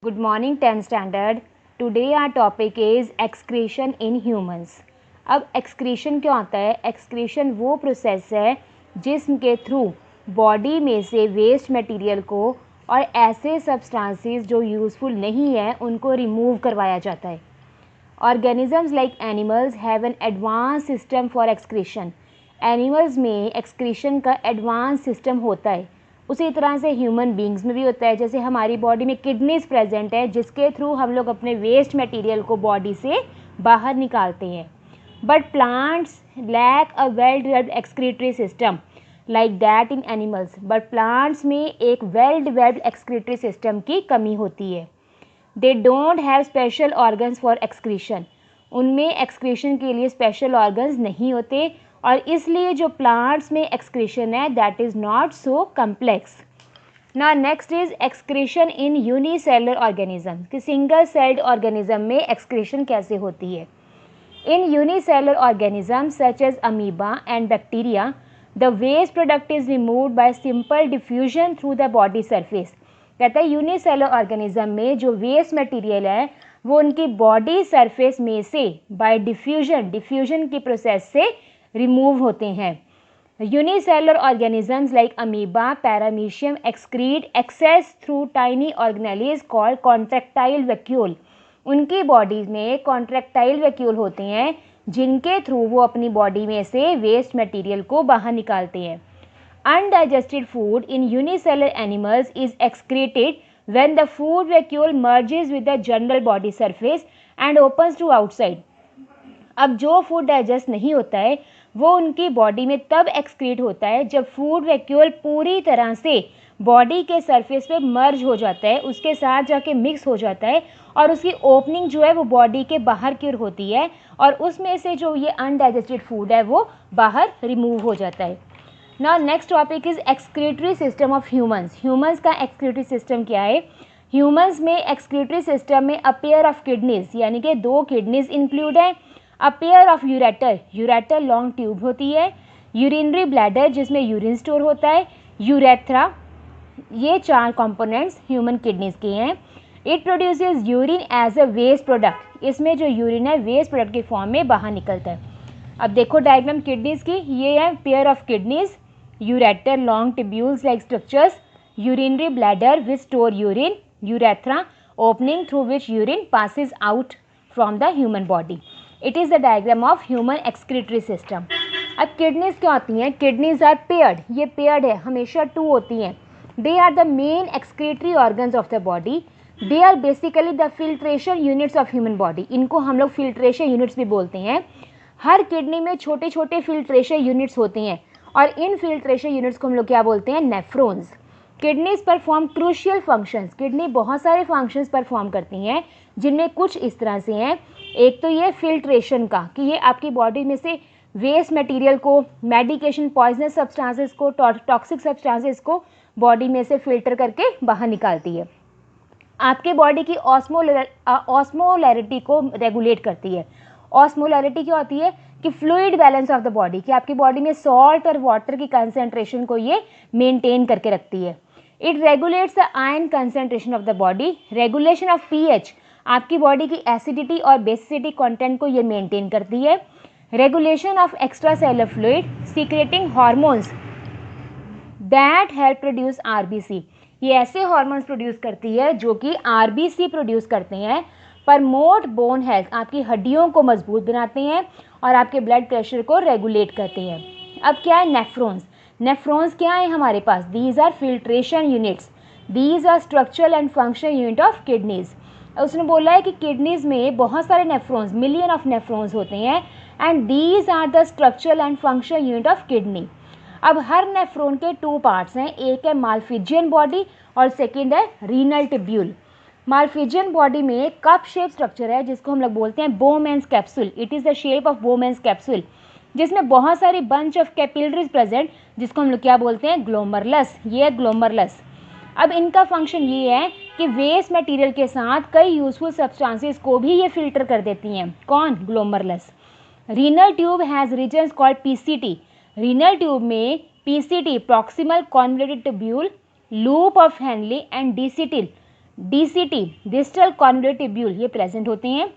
Good morning 10th standard. Today our topic is excretion in humans. अब excretion क्या होता है? excretion वो प्रोसेस है जिसम के थ्रू बॉडी में से वेस्ट मटेरियल को और ऐसे सब्सटेंसेस जो यूज़फुल नहीं है उनको रिमूव करवाया जाता है. Organisms like animals have an advanced system for excretion. Animals में excretion का advanced system होता है. उसी तरह से ह्यूमन बींग्स में भी होता है. जैसे हमारी बॉडी में किडनीज प्रेजेंट है जिसके थ्रू हम लोग अपने वेस्ट मटेरियल को बॉडी से बाहर निकालते हैं. But plants lack a well developed excretory system like that in animals. But plants में एक वेल डेवलप्ड एक्सक्रीटरी सिस्टम की कमी होती है. They don't have special organs for excretion. उनमें एक्सक्रीशन के लिए स्पेशल ऑर्गन्स नहीं होते और इसलिए जो प्लांट्स में एक्सक्रीशन है that is not so complex. Now next is excretion in unicellular organism कि सिंगल सेल्ड ऑर्गेनिज्म में एक्सक्रीशन कैसे होती है. In unicellular organism such as amoeba and bacteria the waste product is removed by simple diffusion through the body surface. कहता है unicellular organism में जो waste material है वो उनकी बॉडी सरफेस में से बाय डिफ्यूजन की प्रोसेस से रिमूव होते हैं. Unicellular organisms like amoeba paramecium excrete excess through tiny organelles called contractile vacuole. उनकी बॉडी में कॉन्ट्रैक्टाइल वैक्यूल होते हैं जिनके थ्रू वो अपनी बॉडी में से वेस्ट मटेरियल को बाहर निकालते हैं. Undigested food in unicellular animals is excreted when the food vacuole merges with the general body surface and opens to outside. अब जो फूड डाइजेस्ट नहीं होता है वो उनकी बॉडी में तब एक्सक्रीट होता है जब फूड वैक्यूल पूरी तरह से बॉडी के सरफेस पे मर्ज हो जाता है, उसके साथ जाके मिक्स हो जाता है और उसकी ओपनिंग जो है वो बॉडी के बाहर की ओर होती है और उसमें से जो ये अनडाइजेस्टेड फूड है वो बाहर रिमूव हो जाता है. Now next topic is excretory system of humans. Humans का एक्सक्रीटरी सिस्टम क्या है? ह्यूमंस में एक्सक्रीटरी सिस्टम में अ पेयर ऑफ किडनीज यानी कि 2 किडनीज इंक्लूड है. A pair of ureter long tube होती है. यूरिनरी ब्लैडर जिसमें यूरिन स्टोर होता है. यूरेथ्रा. ये 4 कंपोनेंट्स ह्यूमन किडनीज के हैं. It produces urine as a waste product. इसमें जो यूरिन है वेस्ट प्रोडक्ट के फॉर्म में बाहर निकलता है. अब देखो डायग्राम किडनीज की. ये है pair of kidneys, ureter long tubules like structures, urinary bladder which store urine, urethra opening through which urine passes out from the human body. It is the diagram of human excretory system. अब kidneys क्या होती हैं? Kidneys are paired. ये paired है, हमेशा 2 होती हैं. They are the main excretory organs of the body. They are basically the filtration units of human body. इनको हम लोग फिल्ट्रेशन यूनिट्स भी बोलते हैं. हर किडनी में छोटे छोटे फिल्ट्रेशन यूनिट्स होते हैं और इन फिल्ट्रेशन यूनिट्स को हम लोग क्या बोलते हैं? Nephrons. Kidneys perform crucial functions. Kidney बहुत सारे फंक्शंस परफॉर्म करती हैं जिनमें कुछ इस तरह से हैं. एक तो ये फिल्ट्रेशन का कि ये आपकी बॉडी में से वेस्ट मटेरियल को, मेडिकेशन, पॉइजनस सब्सटेंसेस को, टॉक्सिक सब्सटेंसेस को बॉडी में से फिल्टर करके बाहर निकालती है. आपके बॉडी की ऑस्मोलैरिटी को रेगुलेट करती है. ऑस्मोलैरिटी क्या होती है? कि fluid balance of the body, कि आपकी बॉडी में सॉल्ट और वाटर की कंसेंट्रेशन को ये मेंटेन करके रखती है. It regulates the ion concentration of the body. Regulation of pH, आपकी बॉडी की एसिडिटी और बेसिसिटी कंटेंट को ये मेंटेन करती है. Regulation of extra cellular fluid, secreting hormones that help produce RBC. ये ऐसे हार्मोन्स प्रोड्यूस करती है जो कि आरबीसी प्रोड्यूस करते हैं. प्रमोट बोन हेल्थ, आपकी हड्डियों को मजबूत बनाते हैं और आपके ब्लड प्रेशर को रेगुलेट करते हैं. अब क्या है? नेफ्रॉन्स. नेफ्रॉन्स क्या है हमारे पास? These are filtration units. These are structural and functional unit of kidneys. उसने बोला है कि किडनीज में बहुत सारे नेफ्रॉन्स, मिलियन ऑफ नेफ्रॉन्स होते हैं and these are the structural and functional unit of kidney. अब हर नेफ्रॉन के 2 पार्ट्स हैं. एक है मालफिजियन बॉडी और सेकेंड है रीनल ट्यूब्यूल. मालफिजियन बॉडी में कप शेप स्ट्रक्चर है जिसको हम लोग बोलते हैं Bowman's capsule. It is the shape of Bowman's capsule जिसमें बहुत सारी बंच ऑफ कैपिलरीज प्रेजेंट जिसको हम लोग क्या बोलते हैं? ग्लोमरुलस. ये है ग्लोमरुलस. अब इनका फंक्शन ये है कि वेस्ट मटेरियल के साथ कई यूजफुल सब्सटेंसेस को भी ये फिल्टर कर देती हैं. कौन? Glomerulus. Renal tube has regions called PCT. Renal tube में PCT proximal convoluted tubule, loop of Henle and DCT DCT distal convolute tubule ये प्रेजेंट होते हैं।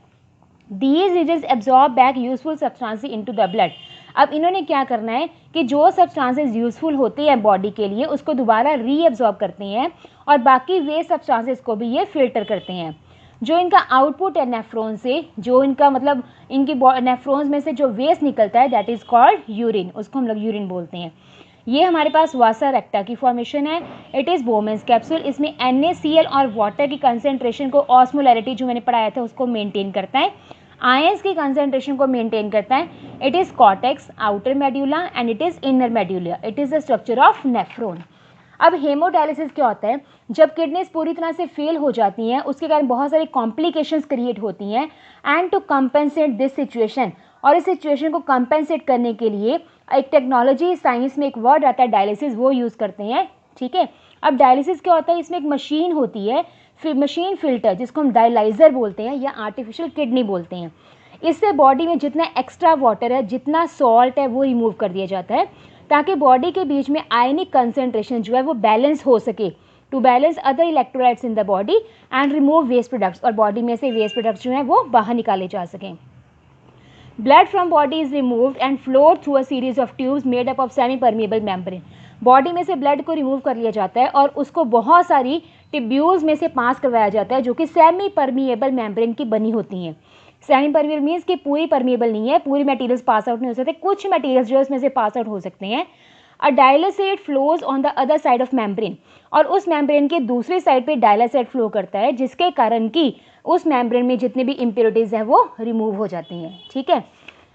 These regions absorb back useful substances into the blood। अब इन्होंने क्या करना है कि जो सब्सटेंसेस यूजफुल होते हैं बॉडी के लिए उसको दोबारा रीअब्जॉर्ब करते हैं और बाकी वेस्ट सब्सटेंसेस को भी ये फिल्टर करते हैं। जो इनका आउटपुट है नेफ्रॉन से, जो इनका मतलब इनकी नेफ्रॉन्स में से जो वेस्ट निकलता है दैट इज़ कॉल्ड यूरिन, उसको हम लोग यूरिन बोलते हैं। ये हमारे पास वासा रेक्टा की फॉर्मेशन है। It is बोमेंस capsule. इसमें NaCl और वाटर की कंसेंट्रेशन को, ऑस्मोलैरिटी जो मैंने पढ़ाया था उसको मेंटेन करता है, आयंस की कंसेंट्रेशन को मेंटेन करता है। It is cortex, outer medulla and it is inner medulla. It is the structure of nephron. अब हेमोडायलिसिस क्या होता है, जब किडनीज पूरी तरह से फेल हो जाती हैं उसके कारण बहुत सारी कॉम्प्लिकेशंस क्रिएट होती हैं। And to compensate this situation, और इस सिचुएशन को कंपेंसेट करने के लिए एक टेक्नोलॉजी साइंस में एक वर्ड आता है डायलिसिस, वो यूज़ करते हैं। ठीक है, अब डायलिसिस क्या होता है, इसमें एक मशीन होती है, फिर मशीन फिल्टर जिसको हम डायलाइज़र बोलते हैं या आर्टिफिशियल किडनी बोलते हैं। इससे बॉडी में जितना एक्स्ट्रा वाटर है, जितना सॉल्ट है वो रिमूव कर दिया जाता है ताकि बॉडी के बीच में आयनिक कंसेंट्रेशन जो है वो बैलेंस हो सके, to balance other electrolytes in the body and remove waste products, और बॉडी में से वेस्ट प्रोडक्ट्स जो हैं वो बाहर निकाले जा सकें। Blood from body is removed and flowed through a series of tubes made up of semi-permeable membrane। Body में से ब्लड को रिमूव कर लिया जाता है और उसको बहुत सारी ट्यूब्यूल्स में से पास करवाया जाता है जो कि सेमी परमिएबल मेम्ब्रेन की बनी होती हैं। सेमी परमिएबल मीन्स कि पूरी परमिएबल नहीं है, पूरी मटेरियल्स पास आउट नहीं हो सकते, कुछ मटेरियल्स जो इसमें से पास आउट हो सकते हैं। A dialysate flows on the other side of membrane, और उस मेम्ब्रेन के दूसरी साइड पे डायलिसेट फ्लो करता है जिसके कारण कि उस मेम्ब्रेन में जितने भी इम्प्योरिटीज़ हैं वो रिमूव हो जाती हैं। ठीक है,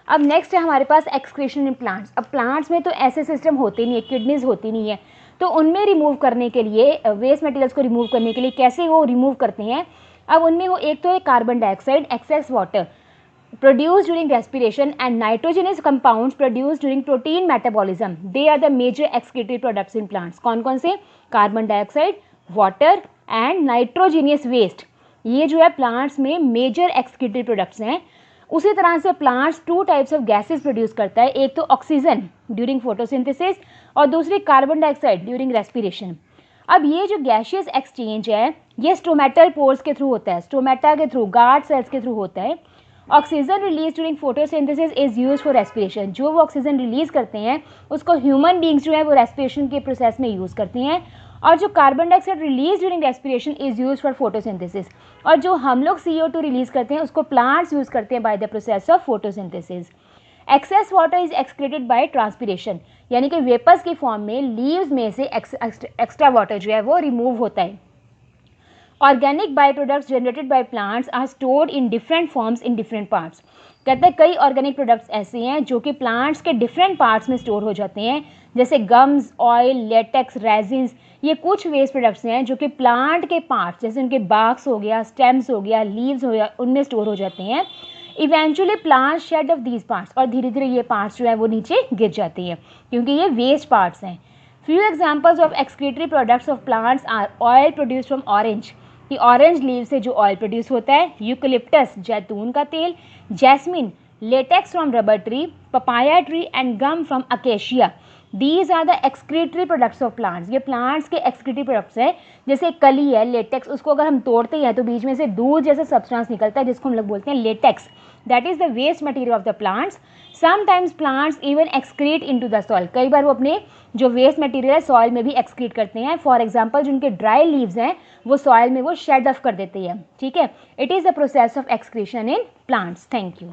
अब नेक्स्ट है हमारे पास एक्सक्रीशन इन प्लांट्स। अब प्लांट्स में तो ऐसे सिस्टम होते नहीं है, किडनीज होती नहीं है, तो उनमें रिमूव करने के लिए, वेस्ट मटेरियल्स को रिमूव करने के लिए कैसे वो रिमूव करते हैं। अब उनमें वो एक तो है carbon dioxide, excess water produced during respiration and nitrogenous compounds produced during protein metabolism, they are the major excretory products in plants। कौन कौन से, carbon dioxide, water and nitrogenous waste, ये जो है प्लांट्स में मेजर एक्सक्रीटरी प्रोडक्ट्स हैं। उसी तरह से plants two types of gases produce करता है, एक तो ऑक्सीजन ड्यूरिंग फोटोसिंथेसिस और दूसरी कार्बन डाइऑक्साइड ड्यूरिंग रेस्पिरेशन। अब ये जो गैशियस एक्सचेंज है ये स्टोमेटल पोर्स के थ्रू होता है, स्टोमेटा के थ्रू, गार्ड सेल्स के थ्रू होता है। Oxygen release during photosynthesis is use for respiration, जो वो ऑक्सीजन रिलीज करते हैं उसको ह्यूमन बींग्स जो है वो रेस्पिरेशन के प्रोसेस में यूज़ करती हैं। और जो carbon dioxide release during respiration is use for photosynthesis, और जो हम लोग CO2 रिलीज करते हैं उसको प्लांट्स यूज़ करते हैं by the process of photosynthesis. Excess water is excreted by transpiration, यानी कि वेपर्स की फॉर्म में लीव्स में से एक्स्ट्रा वाटर जो है वो रिमूव होता है। Organic by products generated by plants are stored in different forms in different parts. कहते हैं कई ऑर्गेनिक प्रोडक्ट्स ऐसे हैं जो कि प्लांट्स के डिफरेंट पार्ट्स में स्टोर हो जाते हैं, जैसे गम्स, ऑयल, लेटेक्स, रेजिन्स, ये कुछ वेस्ट प्रोडक्ट्स हैं जो कि प्लांट के पार्ट्स जैसे उनके बाक्स हो गया, स्टेम्स हो गया, लीव्स हो गया, उनमें स्टोर हो जाते हैं। Eventually plants shed off these parts, और धीरे धीरे ये पार्ट्स जो है वो नीचे गिर जाती हैं क्योंकि ये वेस्ट पार्ट्स हैं। Few examples of excretory products of plants are oil produce from orange, कि ऑरेंज लीव से जो ऑयल प्रोड्यूस होता है, यूकलिप्टस जैतून का तेल, jasmine, latex from rubber tree, papaya tree and gum from acacia. These are the excretory products of plants, ये plants के एक्सक्रीटरी प्रोडक्ट्स हैं। जैसे कली है लेटेक्स, उसको अगर हम तोड़ते हैं तो बीच में से दूध जैसा सब्सटेंस निकलता है जिसको हम लोग बोलते हैं latex, that is the waste material of the plants. Sometimes plants even excrete into the soil, कई बार वो अपने जो वेस्ट मटेरियल है सॉइल में भी एक्सक्रीट करते हैं। फॉर एग्जांपल जो उनके ड्राई लीव्स हैं वो सॉइल में वो शेड ऑफ कर देते हैं। ठीक है, it is the process of excretion in plants. Thank you.